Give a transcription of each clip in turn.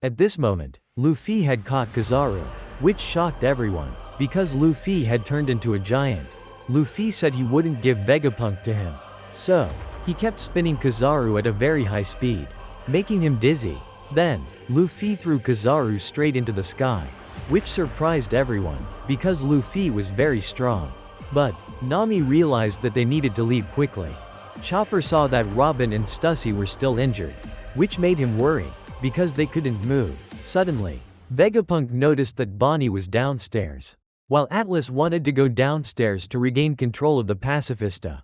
At this moment, Luffy had caught Kizaru, which shocked everyone, because Luffy had turned into a giant. Luffy said he wouldn't give Vegapunk to him. So, he kept spinning Kizaru at a very high speed, making him dizzy. Then, Luffy threw Kizaru straight into the sky, which surprised everyone, because Luffy was very strong. But, Nami realized that they needed to leave quickly. Chopper saw that Robin and Stussy were still injured, which made him worry, because they couldn't move. Suddenly, Vegapunk noticed that Bonnie was downstairs, while Atlas wanted to go downstairs to regain control of the Pacifista.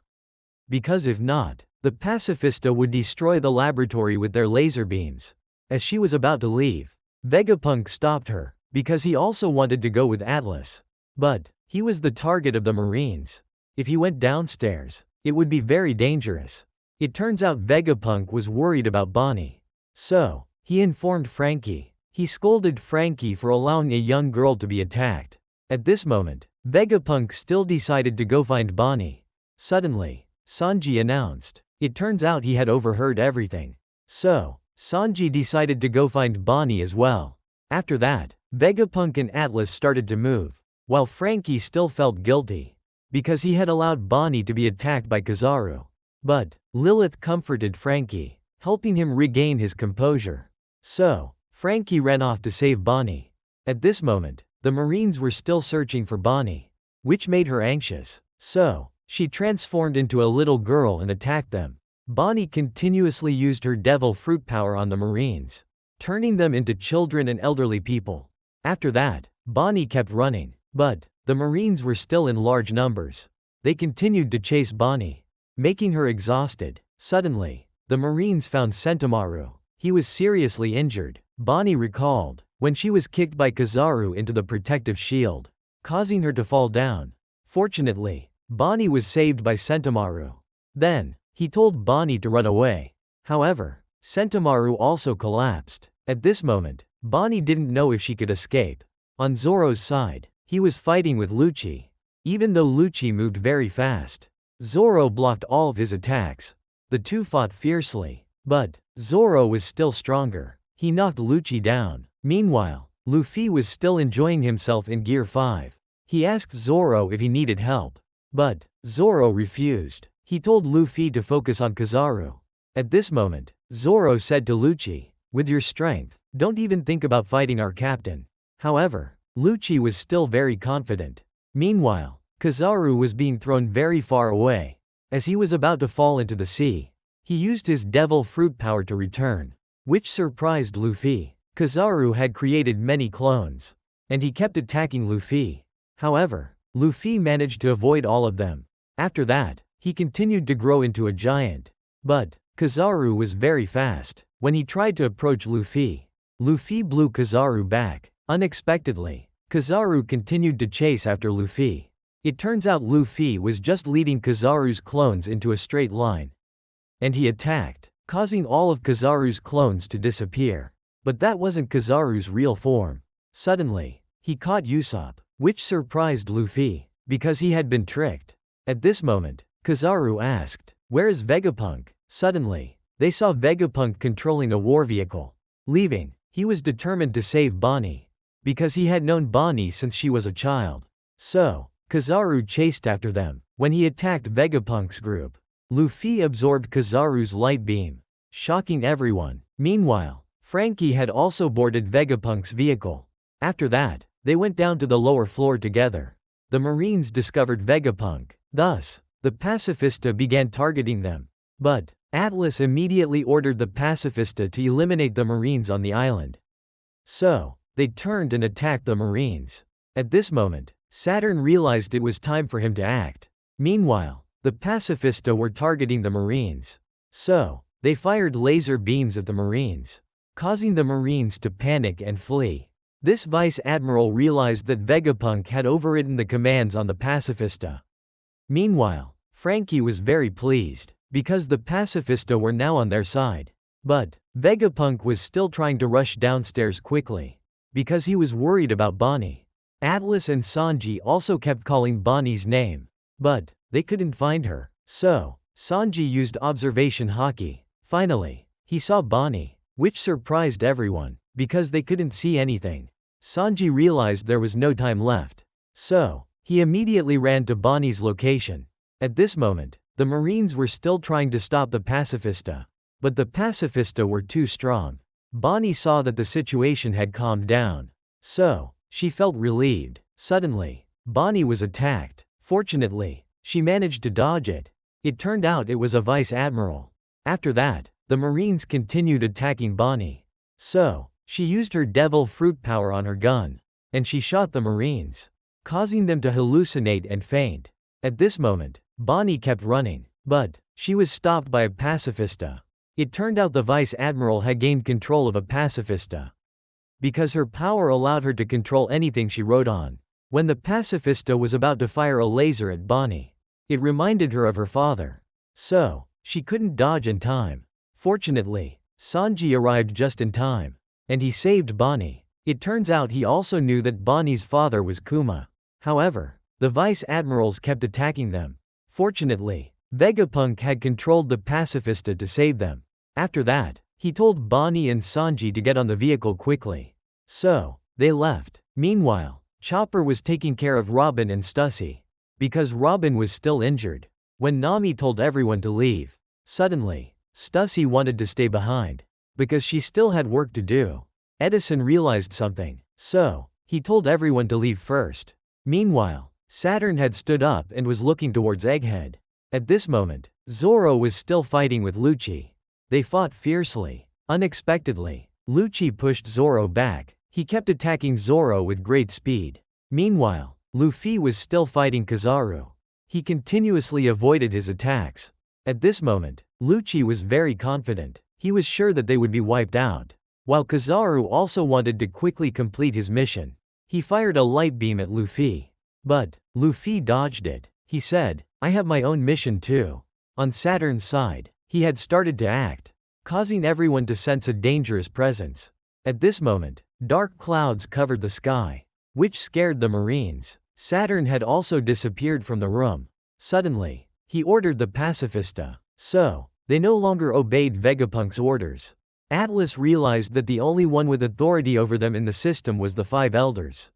Because if not, the Pacifista would destroy the laboratory with their laser beams. As she was about to leave, Vegapunk stopped her, because he also wanted to go with Atlas. But, he was the target of the Marines. If he went downstairs, it would be very dangerous. It turns out Vegapunk was worried about Bonnie. So, he informed Frankie. He scolded Frankie for allowing a young girl to be attacked. At this moment, Vegapunk still decided to go find Bonnie. Suddenly, Sanji announced. It turns out he had overheard everything. So, Sanji decided to go find Bonnie as well. After that, Vegapunk and Atlas started to move, while Frankie still felt guilty, because he had allowed Bonnie to be attacked by Kizaru. But, Lilith comforted Frankie, helping him regain his composure. So, Frankie ran off to save Bonnie. At this moment, the Marines were still searching for Bonnie, which made her anxious. So, she transformed into a little girl and attacked them. Bonnie continuously used her devil fruit power on the Marines, turning them into children and elderly people. After that, Bonnie kept running, but the Marines were still in large numbers. They continued to chase Bonnie, making her exhausted. Suddenly, the Marines found Sentomaru. He was seriously injured. Bonnie recalled when she was kicked by Kizaru into the protective shield, causing her to fall down. Fortunately, Bonnie was saved by Sentomaru. Then, he told Bonnie to run away. However, Sentomaru also collapsed. At this moment, Bonnie didn't know if she could escape. On Zoro's side, he was fighting with Lucci. Even though Lucci moved very fast, Zoro blocked all of his attacks. The two fought fiercely, but Zoro was still stronger. He knocked Lucci down. Meanwhile, Luffy was still enjoying himself in Gear 5. He asked Zoro if he needed help, but Zoro refused. He told Luffy to focus on Kizaru. At this moment, Zoro said to Lucci, "With your strength, don't even think about fighting our captain." However, Lucci was still very confident. Meanwhile, Kizaru was being thrown very far away. As he was about to fall into the sea, he used his devil fruit power to return, which surprised Luffy. Kizaru had created many clones, and he kept attacking Luffy. However, Luffy managed to avoid all of them. After that, he continued to grow into a giant. But, Kizaru was very fast. When he tried to approach Luffy, Luffy blew Kizaru back. Unexpectedly, Kizaru continued to chase after Luffy. It turns out Luffy was just leading Kizaru's clones into a straight line, and he attacked, causing all of Kizaru's clones to disappear. But that wasn't Kizaru's real form. Suddenly, he caught Usopp, which surprised Luffy, because he had been tricked. At this moment, Kizaru asked, "Where is Vegapunk?" Suddenly, they saw Vegapunk controlling a war vehicle. Leaving, he was determined to save Bonnie, because he had known Bonnie since she was a child. So, Kizaru chased after them. When he attacked Vegapunk's group, Luffy absorbed Kizaru's light beam, shocking everyone. Meanwhile, Frankie had also boarded Vegapunk's vehicle. After that, they went down to the lower floor together. The Marines discovered Vegapunk. Thus, the Pacifista began targeting them. But, Atlas immediately ordered the Pacifista to eliminate the Marines on the island. So, they turned and attacked the Marines. At this moment, Saturn realized it was time for him to act. Meanwhile, the Pacifista were targeting the Marines. So, they fired laser beams at the Marines, causing the Marines to panic and flee. This Vice Admiral realized that Vegapunk had overridden the commands on the Pacifista. Meanwhile, Frankie was very pleased, because the Pacifista were now on their side. But, Vegapunk was still trying to rush downstairs quickly, because he was worried about Bonnie. Atlas and Sanji also kept calling Bonnie's name, but they couldn't find her. So, Sanji used observation haki. Finally, he saw Bonnie, which surprised everyone. because they couldn't see anything. Sanji realized there was no time left. So, he immediately ran to Bonnie's location. At this moment, the Marines were still trying to stop the pacifista. But the pacifista were too strong. Bonnie saw that the situation had calmed down. So, she felt relieved. Suddenly, Bonnie was attacked. Fortunately, she managed to dodge it. It turned out it was a vice admiral. After that, the Marines continued attacking Bonnie. So, she used her devil fruit power on her gun. And she shot the Marines, causing them to hallucinate and faint. At this moment, Bonnie kept running. But, she was stopped by a pacifista. It turned out the vice admiral had gained control of a pacifista, because her power allowed her to control anything she rode on. When the pacifista was about to fire a laser at Bonnie, it reminded her of her father. So, she couldn't dodge in time. Fortunately, Sanji arrived just in time, and he saved Bonnie. It turns out he also knew that Bonnie's father was Kuma. However, the vice admirals kept attacking them. Fortunately, Vegapunk had controlled the pacifista to save them. After that, he told Bonnie and Sanji to get on the vehicle quickly. So, they left. Meanwhile, Chopper was taking care of Robin and Stussy, because Robin was still injured. When Nami told everyone to leave, suddenly, Stussy wanted to stay behind, because she still had work to do. Edison realized something, so, he told everyone to leave first. Meanwhile, Saturn had stood up and was looking towards Egghead. At this moment, Zoro was still fighting with Lucci. They fought fiercely. Unexpectedly, Lucci pushed Zoro back. He kept attacking Zoro with great speed. Meanwhile, Luffy was still fighting Kizaru. He continuously avoided his attacks. At this moment, Lucci was very confident. He was sure that they would be wiped out. While Kizaru also wanted to quickly complete his mission, he fired a light beam at Luffy. But, Luffy dodged it. He said, "I have my own mission too." On Saturn's side, he had started to act, causing everyone to sense a dangerous presence. At this moment, dark clouds covered the sky, which scared the Marines. Saturn had also disappeared from the room. Suddenly, he ordered the pacifista. So, they no longer obeyed Vegapunk's orders. Atlas realized that the only one with authority over them in the system was the five elders.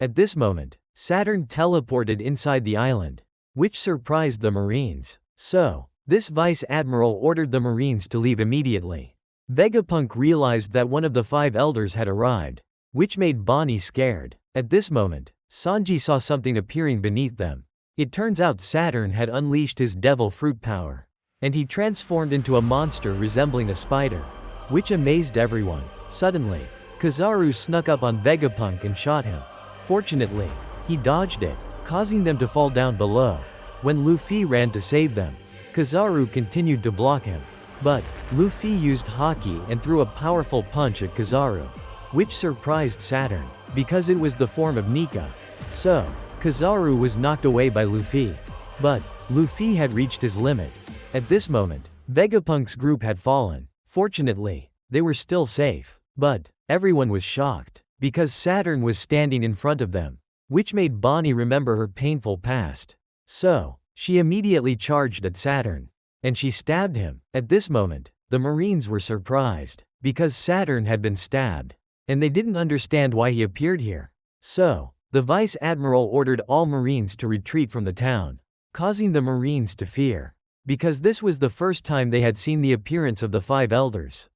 At this moment, Saturn teleported inside the island, which surprised the Marines. So, this vice admiral ordered the Marines to leave immediately. Vegapunk realized that one of the five elders had arrived, which made Bonnie scared. At this moment, Sanji saw something appearing beneath them. It turns out Saturn had unleashed his devil fruit power, and he transformed into a monster resembling a spider, which amazed everyone. Suddenly, Kizaru snuck up on Vegapunk and shot him. Fortunately, he dodged it, causing them to fall down below. When Luffy ran to save them, Kizaru continued to block him. But, Luffy used Haki and threw a powerful punch at Kizaru, which surprised Saturn, because it was the form of Nika. So, Kizaru was knocked away by Luffy. But, Luffy had reached his limit. At this moment, Vegapunk's group had fallen. Fortunately, they were still safe. But, everyone was shocked, because Saturn was standing in front of them, which made Bonnie remember her painful past. So, she immediately charged at Saturn, and she stabbed him. At this moment, the Marines were surprised, because Saturn had been stabbed, and they didn't understand why he appeared here. So, the vice admiral ordered all Marines to retreat from the town, causing the Marines to fear, because this was the first time they had seen the appearance of the five elders.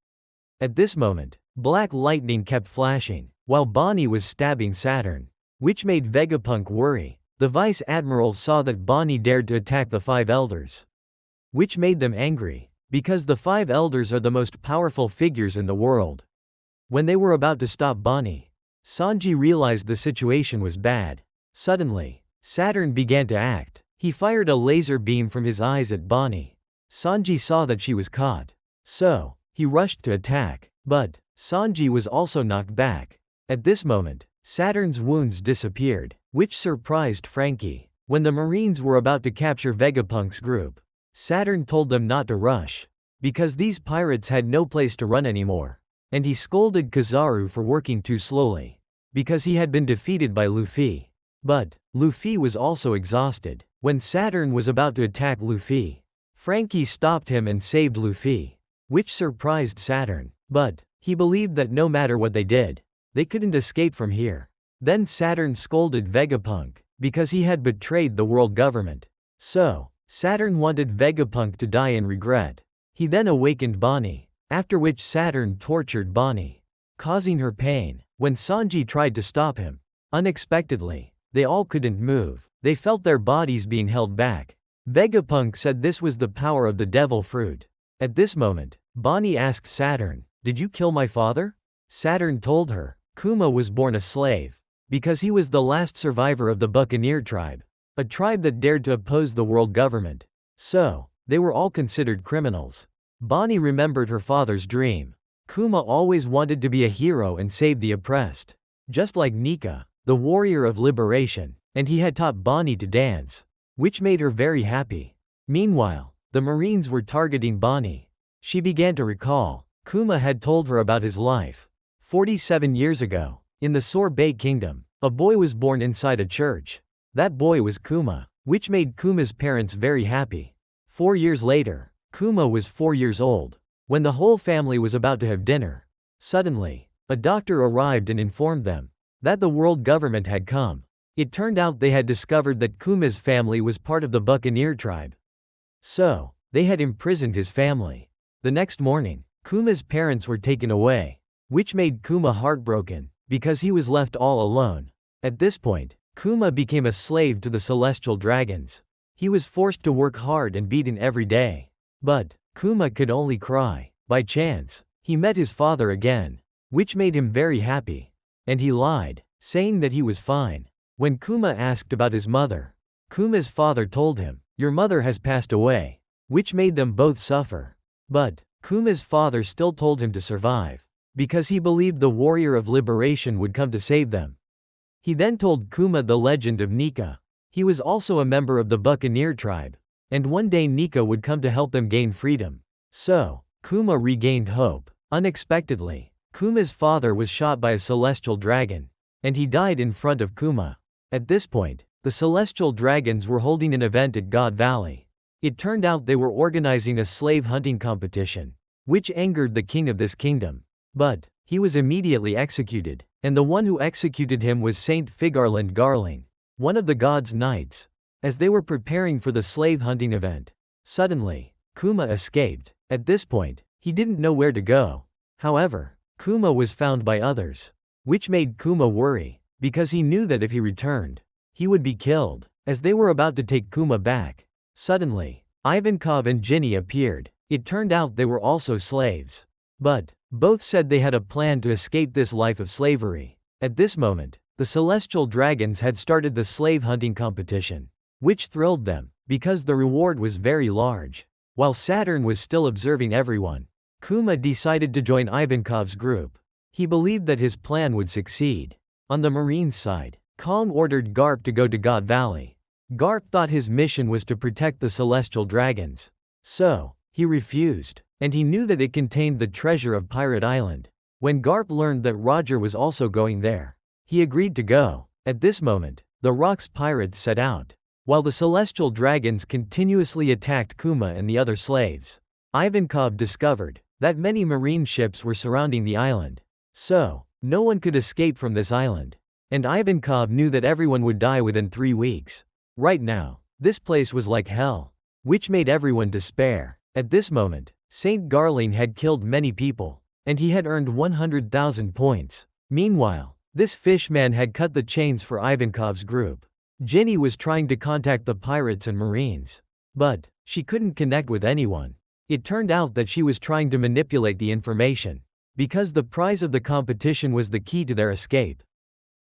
At this moment, black lightning kept flashing, while Bonnie was stabbing Saturn, which made Vegapunk worry. The vice admiral saw that Bonnie dared to attack the five elders, which made them angry, because the five elders are the most powerful figures in the world. When they were about to stop Bonnie, Sanji realized the situation was bad. Suddenly, Saturn began to act. He fired a laser beam from his eyes at Bonnie. Sanji saw that she was caught. So, he rushed to attack. But, Sanji was also knocked back. At this moment, Saturn's wounds disappeared, which surprised Frankie. When the Marines were about to capture Vegapunk's group, Saturn told them not to rush, because these pirates had no place to run anymore. And he scolded Kizaru for working too slowly, because he had been defeated by Luffy. But, Luffy was also exhausted. When Saturn was about to attack Luffy, Frankie stopped him and saved Luffy, which surprised Saturn. But, He believed that no matter what they did, they couldn't escape from here. Then Saturn scolded Vegapunk, because he had betrayed the world government. So, Saturn wanted Vegapunk to die in regret. He then awakened Bonnie, after which Saturn tortured Bonnie, causing her pain. When Sanji tried to stop him, unexpectedly, they all couldn't move. They felt their bodies being held back. Vegapunk said this was the power of the devil fruit. At this moment, Bonnie asked Saturn, "Did you kill my father?" Saturn told her, Kuma was born a slave, because he was the last survivor of the Buccaneer tribe, a tribe that dared to oppose the world government. So, they were all considered criminals. Bonnie remembered her father's dream. Kuma always wanted to be a hero and save the oppressed. Just like Nika, the warrior of liberation, and he had taught Bonnie to dance, which made her very happy. Meanwhile, the Marines were targeting Bonnie. She began to recall, Kuma had told her about his life. 47 years ago, in the Sorbet Kingdom, a boy was born inside a church. That boy was Kuma, which made Kuma's parents very happy. 4 years later, Kuma was 4 years old. When the whole family was about to have dinner, suddenly, a doctor arrived and informed them that the world government had come. It turned out they had discovered that Kuma's family was part of the Buccaneer tribe. So, they had imprisoned his family. The next morning, Kuma's parents were taken away, which made Kuma heartbroken, because he was left all alone. At this point, Kuma became a slave to the celestial dragons. He was forced to work hard and beaten every day. But, Kuma could only cry. By chance, he met his father again, which made him very happy. And he lied, saying that he was fine. When Kuma asked about his mother, Kuma's father told him, "Your mother has passed away," which made them both suffer. But, Kuma's father still told him to survive, because he believed the warrior of liberation would come to save them. He then told Kuma the legend of Nika. He was also a member of the Buccaneer tribe, and one day Nika would come to help them gain freedom. So, Kuma regained hope. Unexpectedly, Kuma's father was shot by a celestial dragon, and he died in front of Kuma. At this point, the celestial dragons were holding an event at God Valley. It turned out they were organizing a slave hunting competition, which angered the king of this kingdom. But, he was immediately executed, and the one who executed him was Saint Figarland Garling, one of the god's knights. As they were preparing for the slave hunting event, suddenly, Kuma escaped. At this point, he didn't know where to go. However, Kuma was found by others, which made Kuma worry, because he knew that if he returned, he would be killed. As they were about to take Kuma back, suddenly, Ivankov and Ginny appeared. It turned out they were also slaves. But, both said they had a plan to escape this life of slavery. At this moment, the celestial dragons had started the slave hunting competition, which thrilled them, because the reward was very large. While Saturn was still observing everyone, Kuma decided to join Ivankov's group. He believed that his plan would succeed. On the Marines' side, Kong ordered Garp to go to God Valley. Garp thought his mission was to protect the celestial dragons. So, he refused, and he knew that it contained the treasure of Pirate Island. When Garp learned that Roger was also going there, he agreed to go. At this moment, the Rocks pirates set out, while the celestial dragons continuously attacked Kuma and the other slaves. Ivankov discovered that many marine ships were surrounding the island. So, no one could escape from this island. And Ivankov knew that everyone would die within 3 weeks. Right now, this place was like hell, which made everyone despair. At this moment, Saint Garling had killed many people, and he had earned 100,000 points. Meanwhile, this fishman had cut the chains for Ivankov's group. Ginny was trying to contact the pirates and marines, but she couldn't connect with anyone. It turned out that she was trying to manipulate the information, because the prize of the competition was the key to their escape.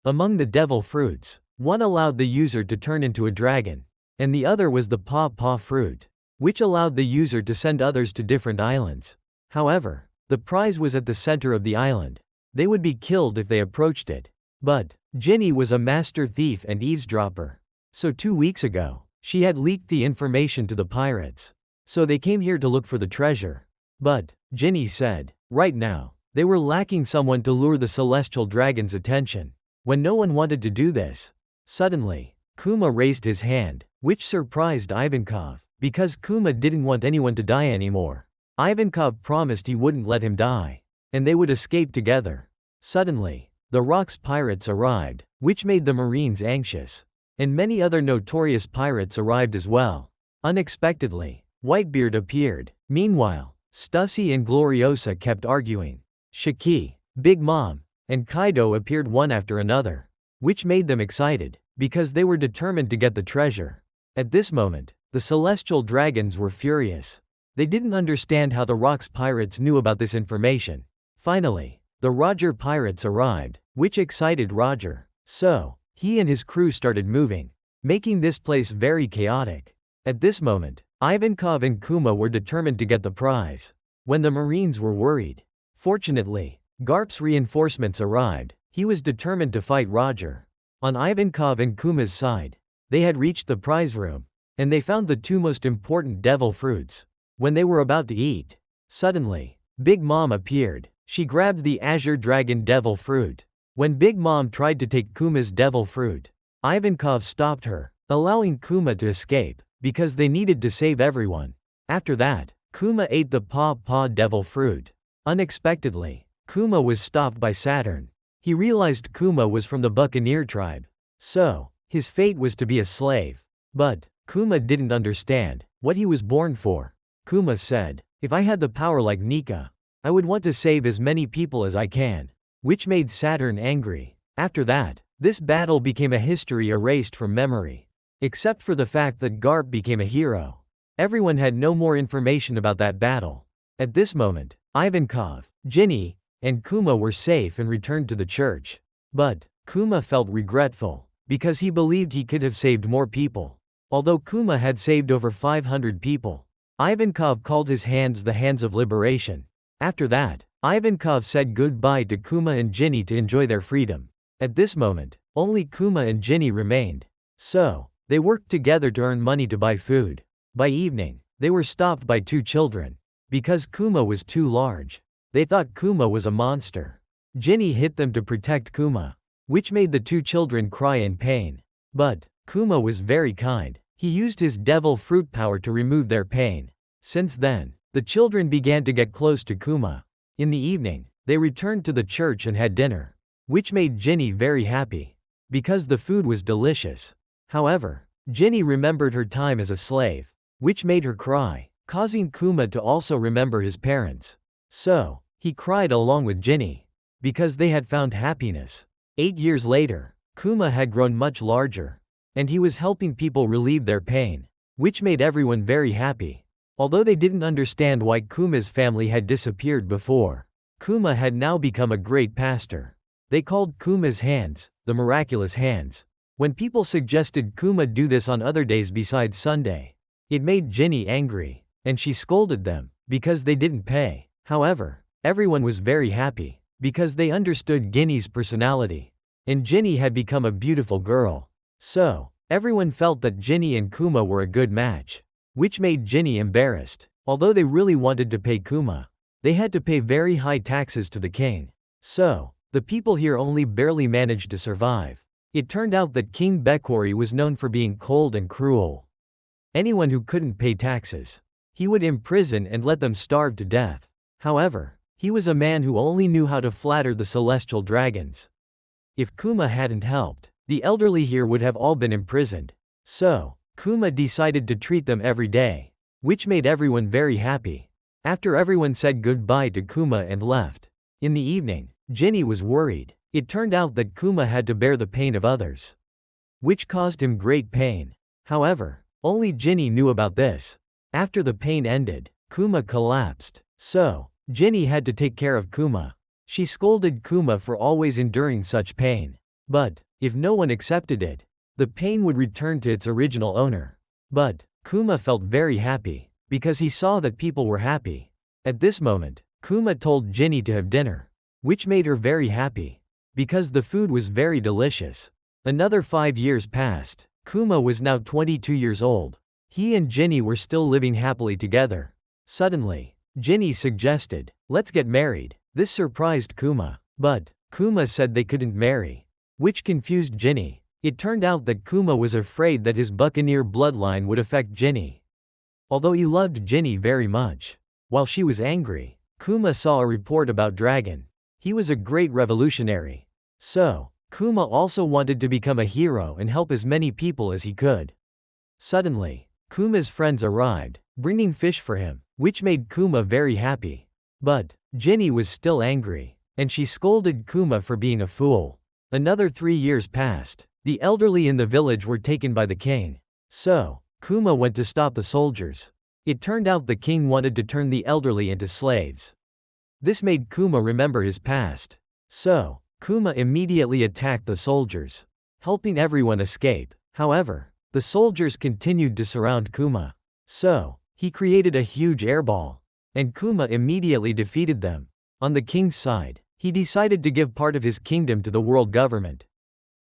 Among the devil fruits, one allowed the user to turn into a dragon, and the other was the paw fruit, which allowed the user to send others to different islands. However, the prize was at the center of the island. They would be killed if they approached it. But, Ginny was a master thief and eavesdropper. So 2 weeks ago, she had leaked the information to the pirates. So they came here to look for the treasure. But, Ginny said, right now, they were lacking someone to lure the celestial dragon's attention. When no one wanted to do this, suddenly, Kuma raised his hand, which surprised Ivankov, because Kuma didn't want anyone to die anymore. Ivankov promised he wouldn't let him die. and they would escape together. Suddenly, the Rocks pirates arrived, which made the Marines anxious. And many other notorious pirates arrived as well. Unexpectedly, Whitebeard appeared. Meanwhile, Stussy and Gloriosa kept arguing. Shiki, Big Mom, and Kaido appeared one after another, which made them excited, because they were determined to get the treasure. At this moment, the Celestial Dragons were furious. They didn't understand how the Rocks pirates knew about this information. Finally, the Roger pirates arrived, which excited Roger. So, he and his crew started moving, making this place very chaotic. At this moment, Ivankov and Kuma were determined to get the prize. When the Marines were worried. Fortunately, Garp's reinforcements arrived. He was determined to fight Roger. On Ivankov and Kuma's side, they had reached the prize room, and they found the two most important devil fruits. When they were about to eat, suddenly, Big Mom appeared. She grabbed the Azure Dragon devil fruit. When Big Mom tried to take Kuma's devil fruit, Ivankov stopped her, allowing Kuma to escape, because they needed to save everyone. After that, Kuma ate the Paw devil fruit. Unexpectedly, Kuma was stopped by Saturn. He realized Kuma was from the Buccaneer tribe. So, his fate was to be a slave. But, Kuma didn't understand what he was born for. Kuma said, "If I had the power like Nika, I would want to save as many people as I can." Which made Saturn angry. After that, this battle became a history erased from memory. Except for the fact that Garp became a hero. Everyone had no more information about that battle. At this moment, Ivankov, Ginny, and Kuma were safe and returned to the church. But, Kuma felt regretful, because he believed he could have saved more people. Although Kuma had saved over 500 people, Ivankov called his hands the hands of liberation. After that, Ivankov said goodbye to Kuma and Ginny to enjoy their freedom. At this moment, only Kuma and Ginny remained. So, they worked together to earn money to buy food. By evening, they were stopped by two children. Because Kuma was too large. They thought Kuma was a monster. Ginny hit them to protect Kuma, which made the two children cry in pain. But, Kuma was very kind. He used his devil fruit power to remove their pain. Since then, the children began to get close to Kuma. In the evening, they returned to the church and had dinner, which made Ginny very happy, because the food was delicious. However, Ginny remembered her time as a slave, which made her cry, causing Kuma to also remember his parents. So, he cried along with Ginny, because they had found happiness. 8 years later, Kuma had grown much larger, and he was helping people relieve their pain, which made everyone very happy. Although they didn't understand why Kuma's family had disappeared before, Kuma had now become a great pastor. They called Kuma's hands, the miraculous hands. When people suggested Kuma do this on other days besides Sunday, it made Ginny angry, and she scolded them, because they didn't pay. However, everyone was very happy, because they understood Ginny's personality. And Ginny had become a beautiful girl. So, everyone felt that Ginny and Kuma were a good match. Which made Ginny embarrassed. Although they really wanted to pay Kuma, they had to pay very high taxes to the king. So, the people here only barely managed to survive. It turned out that King Bekori was known for being cold and cruel. Anyone who couldn't pay taxes, he would imprison and let them starve to death. However, he was a man who only knew how to flatter the celestial dragons. If Kuma hadn't helped, the elderly here would have all been imprisoned. So, Kuma decided to treat them every day, which made everyone very happy. After everyone said goodbye to Kuma and left, in the evening, Ginny was worried. It turned out that Kuma had to bear the pain of others, which caused him great pain. However, only Ginny knew about this. After the pain ended, Kuma collapsed. So, Ginny had to take care of Kuma. She scolded Kuma for always enduring such pain. But, if no one accepted it, the pain would return to its original owner. But, Kuma felt very happy, because he saw that people were happy. At this moment, Kuma told Ginny to have dinner, which made her very happy, because the food was very delicious. Another 5 years passed. Kuma was now 22 years old. He and Ginny were still living happily together. Suddenly, Ginny suggested, "Let's get married." This surprised Kuma. But, Kuma said they couldn't marry, which confused Ginny. It turned out that Kuma was afraid that his Buccaneer bloodline would affect Ginny. Although he loved Ginny very much. While she was angry, Kuma saw a report about Dragon. He was a great revolutionary. So, Kuma also wanted to become a hero and help as many people as he could. Suddenly, Kuma's friends arrived, bringing fish for him, which made Kuma very happy. But, Ginny was still angry, and she scolded Kuma for being a fool. Another 3 years passed. The elderly in the village were taken by the king. So, Kuma went to stop the soldiers. It turned out the king wanted to turn the elderly into slaves. This made Kuma remember his past. So, Kuma immediately attacked the soldiers, helping everyone escape. However, the soldiers continued to surround Kuma. So, he created a huge airball, and Kuma immediately defeated them. On the king's side, he decided to give part of his kingdom to the world government,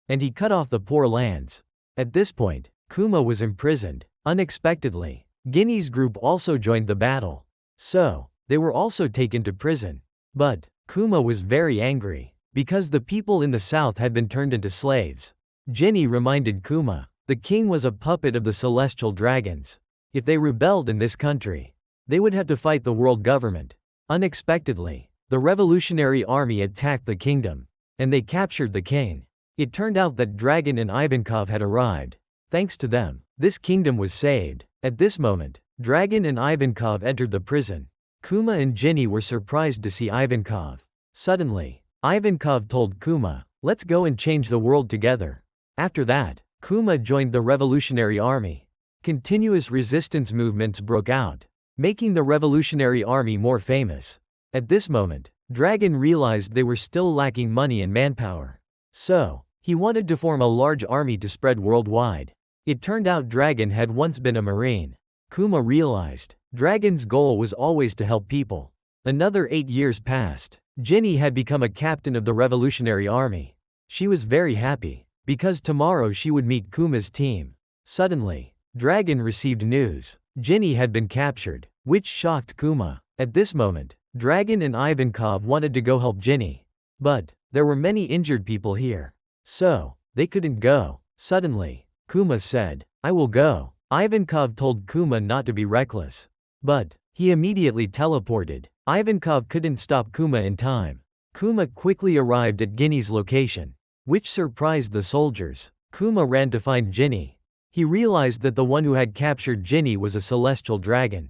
and he cut off the poor lands. At this point, Kuma was imprisoned. Unexpectedly, Ginny's group also joined the battle. So, they were also taken to prison. But, Kuma was very angry, because the people in the south had been turned into slaves. Ginny reminded Kuma, the king was a puppet of the celestial dragons. If they rebelled in this country, they would have to fight the world government. Unexpectedly, the revolutionary army attacked the kingdom, and they captured the king. It turned out that Dragon and Ivankov had arrived. Thanks to them, this kingdom was saved. At this moment, Dragon and Ivankov entered the prison. Kuma and Ginny were surprised to see Ivankov. Suddenly, Ivankov told Kuma, "Let's go and change the world together." After that, Kuma joined the revolutionary army. Continuous resistance movements broke out, making the revolutionary army more famous. At this moment, Dragon realized they were still lacking money and manpower. So, he wanted to form a large army to spread worldwide. It turned out Dragon had once been a marine. Kuma realized, Dragon's goal was always to help people. Another 8 years passed. Ginny had become a captain of the revolutionary army. She was very happy, because tomorrow she would meet Kuma's team. Suddenly, Dragon received news. Ginny had been captured, which shocked Kuma. At this moment, Dragon and Ivankov wanted to go help Ginny. But, there were many injured people here. So, they couldn't go. Suddenly, Kuma said, "I will go." Ivankov told Kuma not to be reckless. But, he immediately teleported. Ivankov couldn't stop Kuma in time. Kuma quickly arrived at Ginny's location, which surprised the soldiers. Kuma ran to find Ginny. He realized that the one who had captured Ginny was a celestial dragon,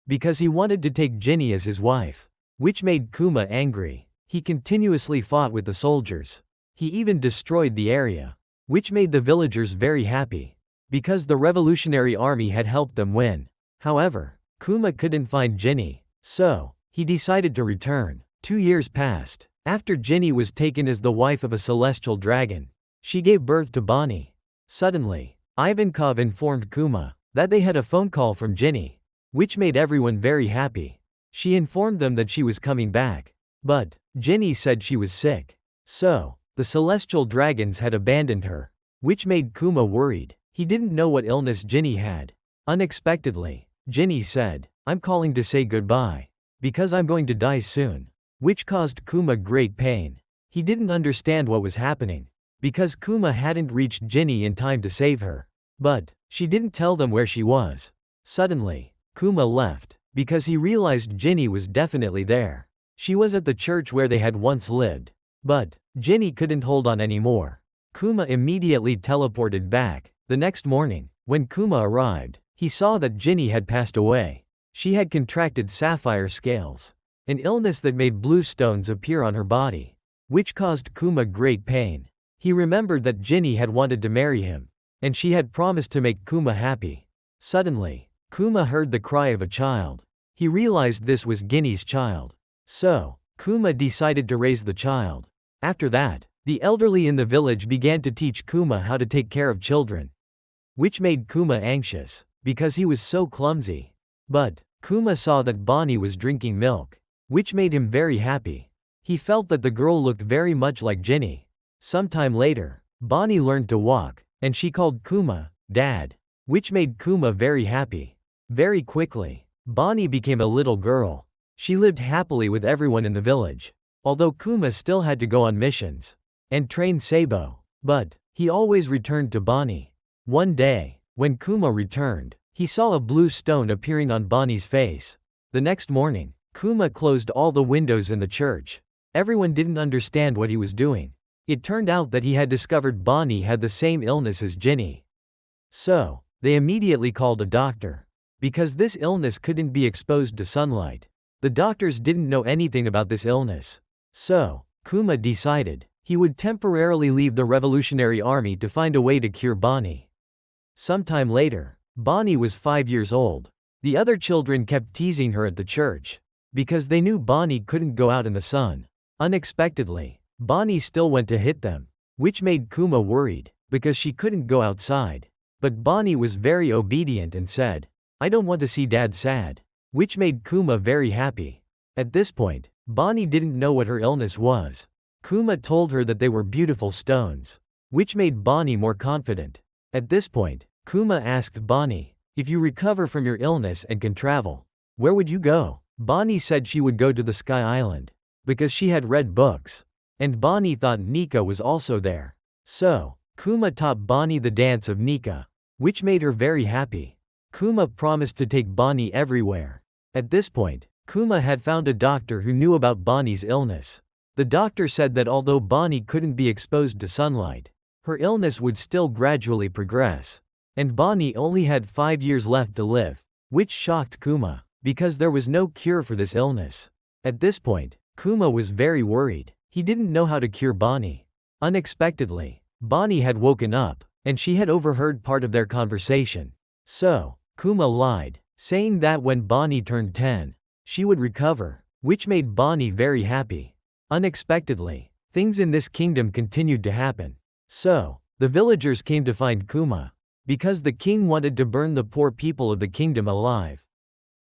because he wanted to take Ginny as his wife, which made Kuma angry. He continuously fought with the soldiers. He even destroyed the area, which made the villagers very happy, because the revolutionary army had helped them win. However, Kuma couldn't find Ginny, so he decided to return. 2 years passed. After Ginny was taken as the wife of a celestial dragon, she gave birth to Bonnie. Suddenly, Ivankov informed Kuma that they had a phone call from Ginny, which made everyone very happy. She informed them that she was coming back. But, Ginny said she was sick. So, the celestial dragons had abandoned her, which made Kuma worried. He didn't know what illness Ginny had. Unexpectedly, Ginny said, "I'm calling to say goodbye, because I'm going to die soon," which caused Kuma great pain. He didn't understand what was happening, because Kuma hadn't reached Ginny in time to save her. But, she didn't tell them where she was. Suddenly, Kuma left, because he realized Ginny was definitely there. She was at the church where they had once lived. But, Ginny couldn't hold on anymore. Kuma immediately teleported back. The next morning, when Kuma arrived, he saw that Ginny had passed away. She had contracted sapphire scales, an illness that made blue stones appear on her body, which caused Kuma great pain. He remembered that Ginny had wanted to marry him, and she had promised to make Kuma happy. Suddenly, Kuma heard the cry of a child. He realized this was Ginny's child. So, Kuma decided to raise the child. After that, the elderly in the village began to teach Kuma how to take care of children, which made Kuma anxious, because he was so clumsy. But, Kuma saw that Bonnie was drinking milk, which made him very happy. He felt that the girl looked very much like Ginny. Sometime later, Bonnie learned to walk, and she called Kuma, Dad, which made Kuma very happy. Very quickly, Bonnie became a little girl. She lived happily with everyone in the village, although Kuma still had to go on missions and train Sabo. But, he always returned to Bonnie. One day, when Kuma returned, he saw a blue stone appearing on Bonnie's face. The next morning, Kuma closed all the windows in the church. Everyone didn't understand what he was doing. It turned out that he had discovered Bonnie had the same illness as Ginny. So, they immediately called a doctor. Because this illness couldn't be exposed to sunlight. The doctors didn't know anything about this illness. So, Kuma decided he would temporarily leave the Revolutionary Army to find a way to cure Bonnie. Sometime later, Bonnie was 5 years old. The other children kept teasing her at the church. Because they knew Bonnie couldn't go out in the sun. Unexpectedly, Bonnie still went to hit them. Which made Kuma worried, because she couldn't go outside. But Bonnie was very obedient and said, "I don't want to see Dad sad." Which made Kuma very happy. At this point, Bonnie didn't know what her illness was. Kuma told her that they were beautiful stones. Which made Bonnie more confident. At this point, Kuma asked Bonnie, "If you recover from your illness and can travel, where would you go?" Bonnie said she would go to the Sky Island. Because she had read books. And Bonnie thought Nika was also there. So, Kuma taught Bonnie the dance of Nika. Which made her very happy. Kuma promised to take Bonnie everywhere. At this point, Kuma had found a doctor who knew about Bonnie's illness. The doctor said that although Bonnie couldn't be exposed to sunlight, her illness would still gradually progress. And Bonnie only had 5 years left to live. Which shocked Kuma, because there was no cure for this illness. At this point, Kuma was very worried. He didn't know how to cure Bonnie. Unexpectedly, Bonnie had woken up, and she had overheard part of their conversation. So, Kuma lied, saying that when Bonnie turned 10, she would recover, which made Bonnie very happy. Unexpectedly, things in this kingdom continued to happen. So, the villagers came to find Kuma, because the king wanted to burn the poor people of the kingdom alive.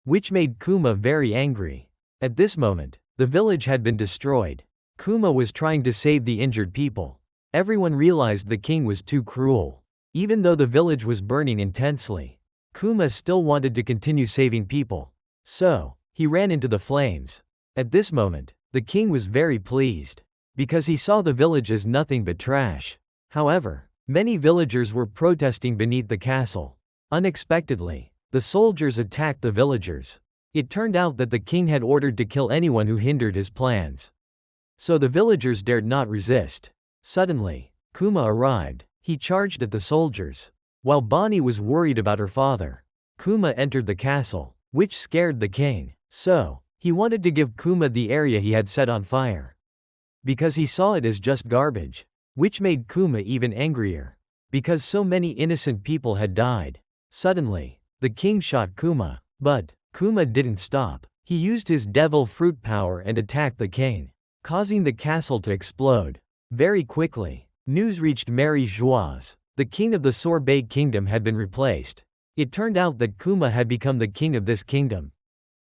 Which made Kuma very angry. At this moment, the village had been destroyed. Kuma was trying to save the injured people. Everyone realized the king was too cruel. Even though the village was burning intensely, Kuma still wanted to continue saving people. So, he ran into the flames. At this moment, the king was very pleased, because he saw the village as nothing but trash. However, many villagers were protesting beneath the castle. Unexpectedly, the soldiers attacked the villagers. It turned out that the king had ordered to kill anyone who hindered his plans. So the villagers dared not resist. Suddenly, Kuma arrived. He charged at the soldiers. While Bonnie was worried about her father, Kuma entered the castle, which scared the king. So, he wanted to give Kuma the area he had set on fire. Because he saw it as just garbage. Which made Kuma even angrier. Because so many innocent people had died. Suddenly, the king shot Kuma. But, Kuma didn't stop. He used his devil fruit power and attacked the king, causing the castle to explode. Very quickly, news reached Mary Joieuse. The king of the Sorbet Kingdom had been replaced. It turned out that Kuma had become the king of this kingdom.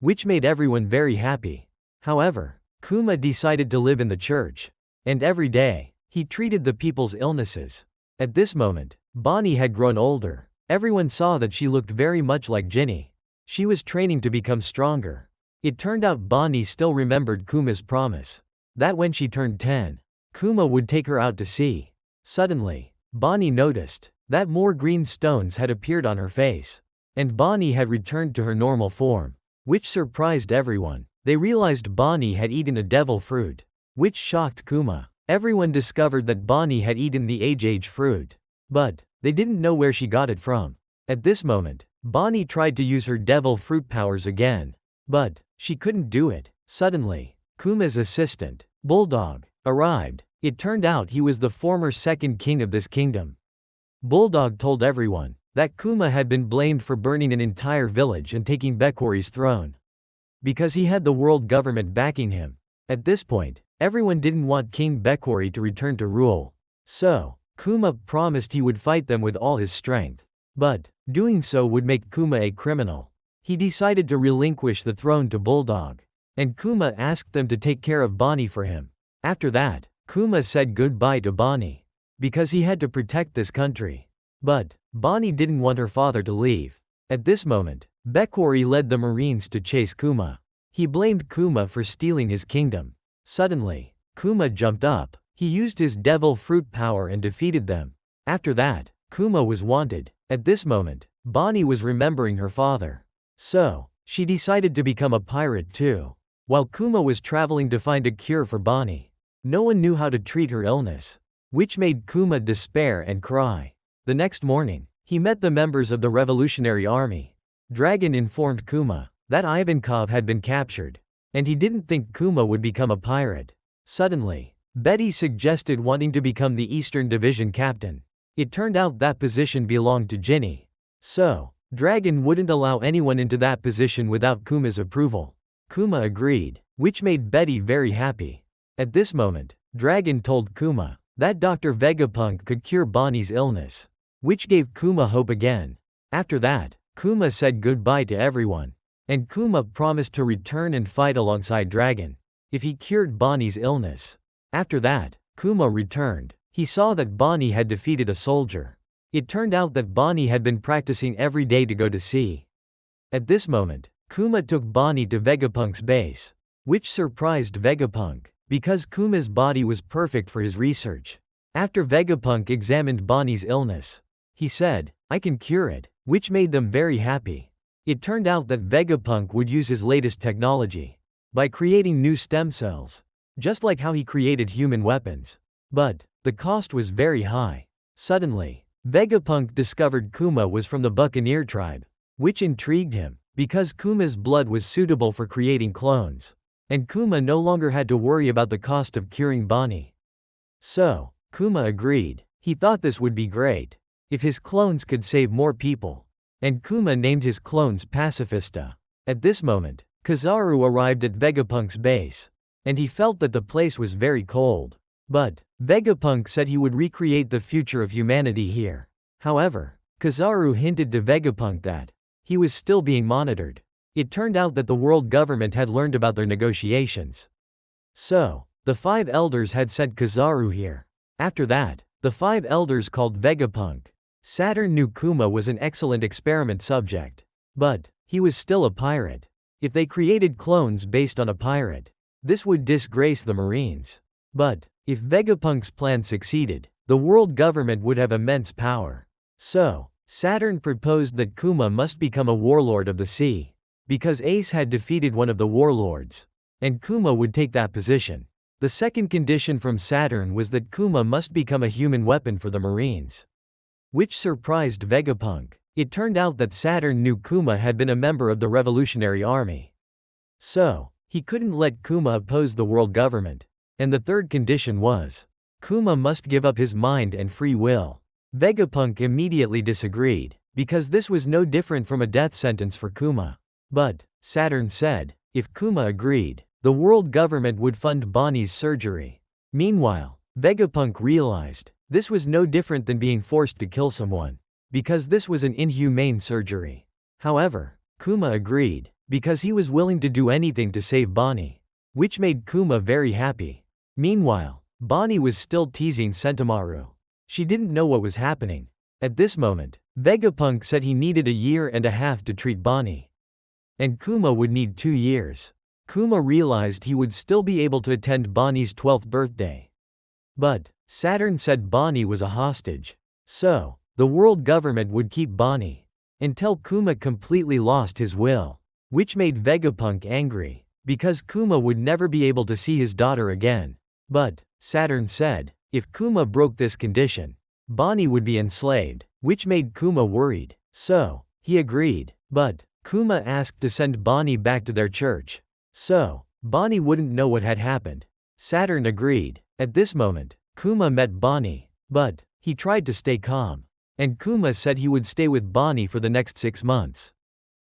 Which made everyone very happy. However, Kuma decided to live in the church. And every day, he treated the people's illnesses. At this moment, Bonnie had grown older. Everyone saw that she looked very much like Ginny. She was training to become stronger. It turned out Bonnie still remembered Kuma's promise. That when she turned 10, Kuma would take her out to sea. Suddenly, Bonnie noticed that more green stones had appeared on her face. And Bonnie had returned to her normal form. Which surprised everyone. They realized Bonnie had eaten a devil fruit. Which shocked Kuma. Everyone discovered that Bonnie had eaten the age fruit. But, they didn't know where she got it from. At this moment, Bonnie tried to use her devil fruit powers again. But, she couldn't do it. Suddenly, Kuma's assistant, Bulldog, arrived. It turned out he was the former second king of this kingdom. Bulldog told everyone that Kuma had been blamed for burning an entire village and taking Bekori's throne. Because he had the world government backing him. At this point, everyone didn't want King Bekori to return to rule. So, Kuma promised he would fight them with all his strength. But, doing so would make Kuma a criminal. He decided to relinquish the throne to Bulldog. And Kuma asked them to take care of Bonnie for him. After that, Kuma said goodbye to Bonnie. Because he had to protect this country. But, Bonnie didn't want her father to leave. At this moment, Bekori led the Marines to chase Kuma. He blamed Kuma for stealing his kingdom. Suddenly, Kuma jumped up. He used his devil fruit power and defeated them. After that, Kuma was wanted. At this moment, Bonnie was remembering her father. So, she decided to become a pirate too. while Kuma was traveling to find a cure for Bonnie. No one knew how to treat her illness, which made Kuma despair and cry. The next morning, he met the members of the Revolutionary Army. Dragon informed Kuma that Ivankov had been captured, and he didn't think Kuma would become a pirate. Suddenly, Betty suggested wanting to become the Eastern Division captain. It turned out that position belonged to Ginny. So, Dragon wouldn't allow anyone into that position without Kuma's approval. Kuma agreed, which made Betty very happy. At this moment, Dragon told Kuma that Dr. Vegapunk could cure Bonnie's illness, which gave Kuma hope again. After that, Kuma said goodbye to everyone, and Kuma promised to return and fight alongside Dragon if he cured Bonnie's illness. After that, Kuma returned. He saw that Bonnie had defeated a soldier. It turned out that Bonnie had been practicing every day to go to sea. At this moment, Kuma took Bonnie to Vegapunk's base, which surprised Vegapunk, because Kuma's body was perfect for his research. After Vegapunk examined Bonnie's illness, he said, "I can cure it," which made them very happy. It turned out that Vegapunk would use his latest technology by creating new stem cells, just like how he created human weapons. But the cost was very high. Suddenly, Vegapunk discovered Kuma was from the Buccaneer tribe, which intrigued him, because Kuma's blood was suitable for creating clones, and Kuma no longer had to worry about the cost of curing Bonnie. So, Kuma agreed. He thought this would be great if his clones could save more people, and Kuma named his clones Pacifista. At this moment, Kizaru arrived at Vegapunk's base, and he felt that the place was very cold. But Vegapunk said he would recreate the future of humanity here. However, Kizaru hinted to Vegapunk that he was still being monitored. It turned out that the world government had learned about their negotiations. So, the 5 elders had sent Kizaru here. After that, the 5 elders called Vegapunk. Saturn knew Kuma was an excellent experiment subject, but he was still a pirate. If they created clones based on a pirate, this would disgrace the Marines. But if Vegapunk's plan succeeded, the world government would have immense power. So, Saturn proposed that Kuma must become a warlord of the sea, because Ace had defeated one of the warlords, and Kuma would take that position. The second condition from Saturn was that Kuma must become a human weapon for the Marines, which surprised Vegapunk. It turned out that Saturn knew Kuma had been a member of the Revolutionary Army. So, he couldn't let Kuma oppose the world government. And the third condition was, Kuma must give up his mind and free will. Vegapunk immediately disagreed, because this was no different from a death sentence for Kuma. But Saturn said, if Kuma agreed, the world government would fund Bonnie's surgery. Meanwhile, Vegapunk realized, this was no different than being forced to kill someone, because this was an inhumane surgery. However, Kuma agreed, because he was willing to do anything to save Bonnie, which made Kuma very happy. Meanwhile, Bonnie was still teasing Sentomaru. She didn't know what was happening. At this moment, Vegapunk said he needed a year and a half to treat Bonnie, and Kuma would need 2 years. Kuma realized he would still be able to attend Bonnie's 12th birthday. But Saturn said Bonnie was a hostage. So, the world government would keep Bonnie until Kuma completely lost his will, which made Vegapunk angry, because Kuma would never be able to see his daughter again. But Saturn said, if Kuma broke this condition, Bonnie would be enslaved, which made Kuma worried. So, he agreed. But Kuma asked to send Bonnie back to their church, so Bonnie wouldn't know what had happened. Saturn agreed. At this moment, Kuma met Bonnie, but he tried to stay calm, and Kuma said he would stay with Bonnie for the next 6 months,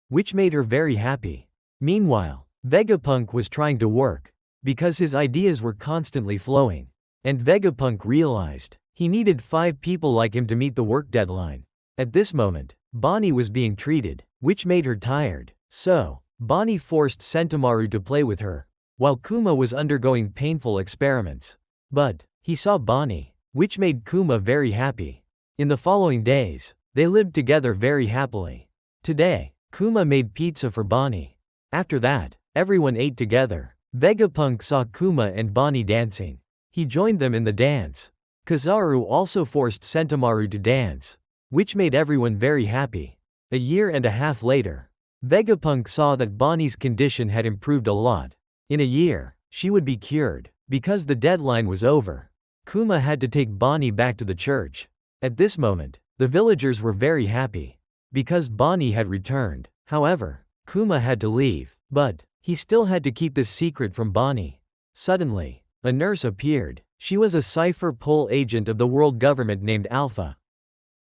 which made her very happy. Meanwhile, Vegapunk was trying to work, because his ideas were constantly flowing, and Vegapunk realized he needed 5 people like him to meet the work deadline. At this moment, Bonnie was being treated, which made her tired. So, Bonnie forced Sentomaru to play with her, while Kuma was undergoing painful experiments. But he saw Bonnie, which made Kuma very happy. In the following days, they lived together very happily. Today, Kuma made pizza for Bonnie. After that, everyone ate together. Vegapunk saw Kuma and Bonnie dancing. He joined them in the dance. Kizaru also forced Sentomaru to dance, which made everyone very happy. A year and a half later, Vegapunk saw that Bonnie's condition had improved a lot. In a year, she would be cured. Because the deadline was over, Kuma had to take Bonnie back to the church. At this moment, the villagers were very happy, because Bonnie had returned. However, Kuma had to leave, but he still had to keep this secret from Bonnie. Suddenly, a nurse appeared. She was a cipher pull agent of the world government named Alpha,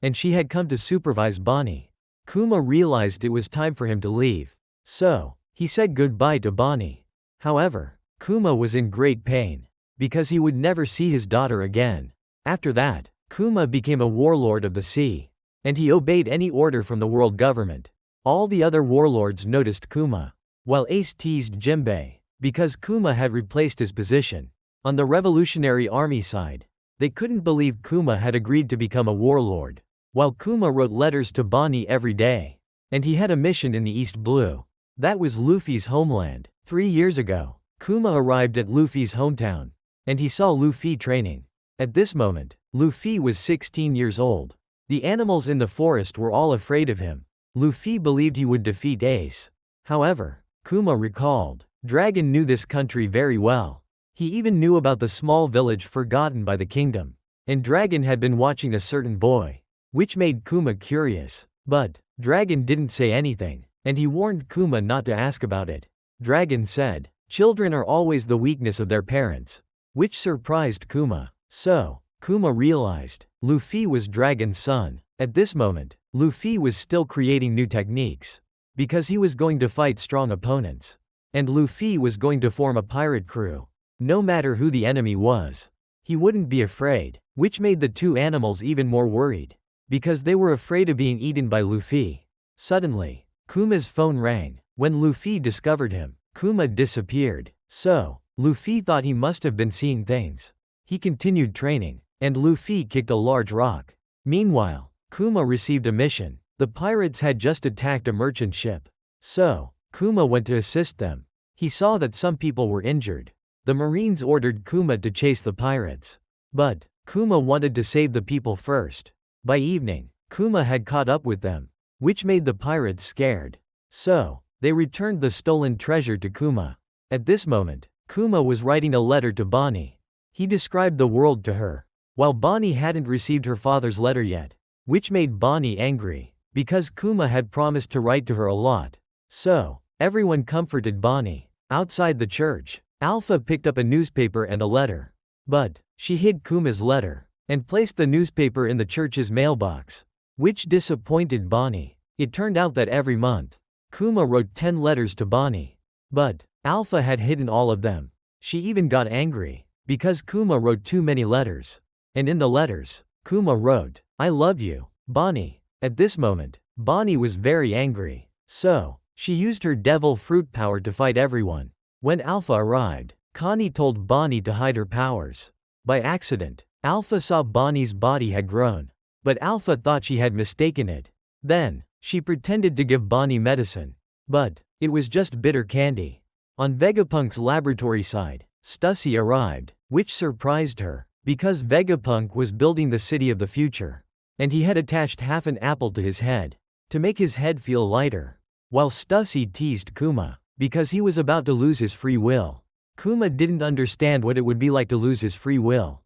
and she had come to supervise Bonnie. Kuma realized it was time for him to leave, so he said goodbye to Bonnie. However, Kuma was in great pain, because he would never see his daughter again. After that, Kuma became a warlord of the sea, and he obeyed any order from the world government. All the other warlords noticed Kuma, while Ace teased Jimbei, because Kuma had replaced his position. On the Revolutionary Army side, they couldn't believe Kuma had agreed to become a warlord, while Kuma wrote letters to Bonnie every day. And he had a mission in the East Blue. That was Luffy's homeland. 3 years ago, Kuma arrived at Luffy's hometown, and he saw Luffy training. At this moment, Luffy was 16 years old. The animals in the forest were all afraid of him. Luffy believed he would defeat Ace. However, Kuma recalled, Dragon knew this country very well. He even knew about the small village forgotten by the kingdom. And Dragon had been watching a certain boy, which made Kuma curious. But Dragon didn't say anything, and he warned Kuma not to ask about it. Dragon said, children are always the weakness of their parents, which surprised Kuma. So, Kuma realized, Luffy was Dragon's son. At this moment, Luffy was still creating new techniques, because he was going to fight strong opponents. And Luffy was going to form a pirate crew. No matter who the enemy was, he wouldn't be afraid, which made the two animals even more worried, because they were afraid of being eaten by Luffy. Suddenly, Kuma's phone rang. When Luffy discovered him, Kuma disappeared. So, Luffy thought he must have been seeing things. He continued training, and Luffy kicked a large rock. Meanwhile, Kuma received a mission. The pirates had just attacked a merchant ship. So, Kuma went to assist them. He saw that some people were injured. The Marines ordered Kuma to chase the pirates. But Kuma wanted to save the people first. By evening, Kuma had caught up with them, which made the pirates scared. So, they returned the stolen treasure to Kuma. At this moment, Kuma was writing a letter to Bonnie. He described the world to her, while Bonnie hadn't received her father's letter yet, which made Bonnie angry, because Kuma had promised to write to her a lot. So, everyone comforted Bonnie. Outside the church, Alpha picked up a newspaper and a letter. But she hid Kuma's letter, and placed the newspaper in the church's mailbox, which disappointed Bonnie. It turned out that every month, Kuma wrote 10 letters to Bonnie. But Alpha had hidden all of them. She even got angry, because Kuma wrote too many letters. And in the letters, Kuma wrote, I love you, Bonnie. At this moment, Bonnie was very angry. So, she used her devil fruit power to fight everyone. When Alpha arrived, Connie told Bonnie to hide her powers. By accident, Alpha saw Bonnie's body had grown. But Alpha thought she had mistaken it. Then, she pretended to give Bonnie medicine. But it was just bitter candy. On Vegapunk's laboratory side, Stussy arrived, which surprised her, because Vegapunk was building the city of the future. And he had attached half an apple to his head, to make his head feel lighter. While Stussy teased Kuma, because he was about to lose his free will. Kuma didn't understand what it would be like to lose his free will.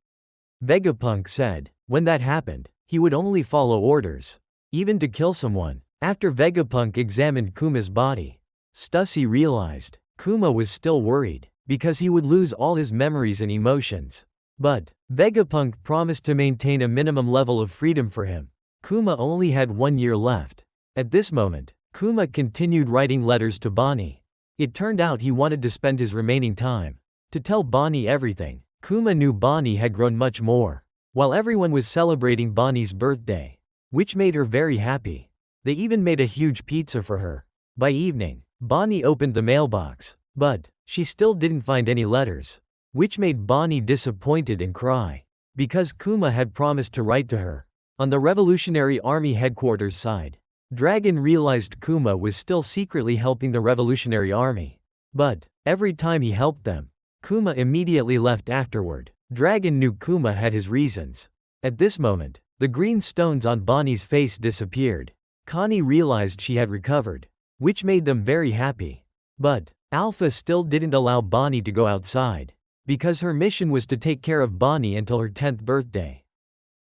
Vegapunk said, when that happened, he would only follow orders, even to kill someone. After Vegapunk examined Kuma's body, Stussy realized, Kuma was still worried, because he would lose all his memories and emotions. But Vegapunk promised to maintain a minimum level of freedom for him. Kuma only had 1 year left. At this moment, Kuma continued writing letters to Bonnie. It turned out he wanted to spend his remaining time to tell Bonnie everything. Kuma knew Bonnie had grown much more, while everyone was celebrating Bonnie's birthday, which made her very happy. They even made a huge pizza for her. By evening, Bonnie opened the mailbox, but she still didn't find any letters, which made Bonnie disappointed and cry, because Kuma had promised to write to her. On the Revolutionary Army headquarters side, Dragon realized Kuma was still secretly helping the Revolutionary Army. But every time he helped them, Kuma immediately left afterward. Dragon knew Kuma had his reasons. At this moment, the green stones on Bonnie's face disappeared. Connie realized she had recovered, which made them very happy. But Alpha still didn't allow Bonnie to go outside, because her mission was to take care of Bonnie until her 10th birthday.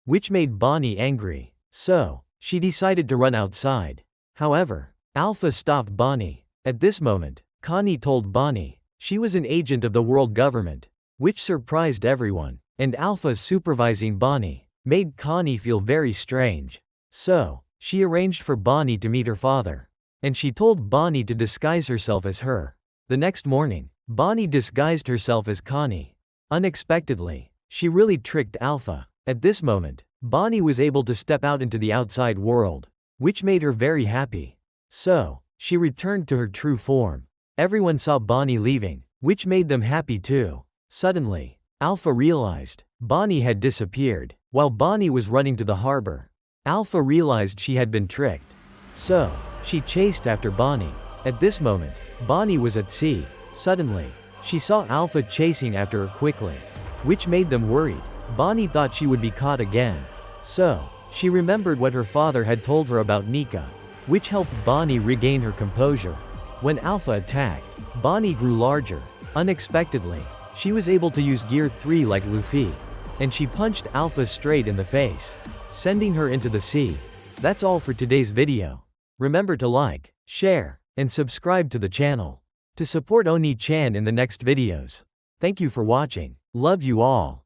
Which made Bonnie angry, so she decided to run outside. However, Alpha stopped Bonnie. At this moment, Connie told Bonnie she was an agent of the world government, which surprised everyone, and Alpha supervising Bonnie made Connie feel very strange. So, she arranged for Bonnie to meet her father, and she told Bonnie to disguise herself as her. The next morning, Bonnie disguised herself as Connie. Unexpectedly, she really tricked Alpha. At this moment, Bonnie was able to step out into the outside world, which made her very happy. So, she returned to her true form. Everyone saw Bonnie leaving, which made them happy too. Suddenly, Alpha realized Bonnie had disappeared. While Bonnie was running to the harbor, Alpha realized she had been tricked. So, she chased after Bonnie. At this moment, Bonnie was at sea. Suddenly, she saw Alpha chasing after her quickly, which made them worried. Bonnie thought she would be caught again. So, she remembered what her father had told her about Nika, which helped Bonnie regain her composure. When Alpha attacked, Bonnie grew larger. Unexpectedly, she was able to use Gear 3 like Luffy, and she punched Alpha straight in the face, sending her into the sea. That's all for today's video. Remember to like, share, and subscribe to the channel to support Oni-chan in the next videos. Thank you for watching. Love you all.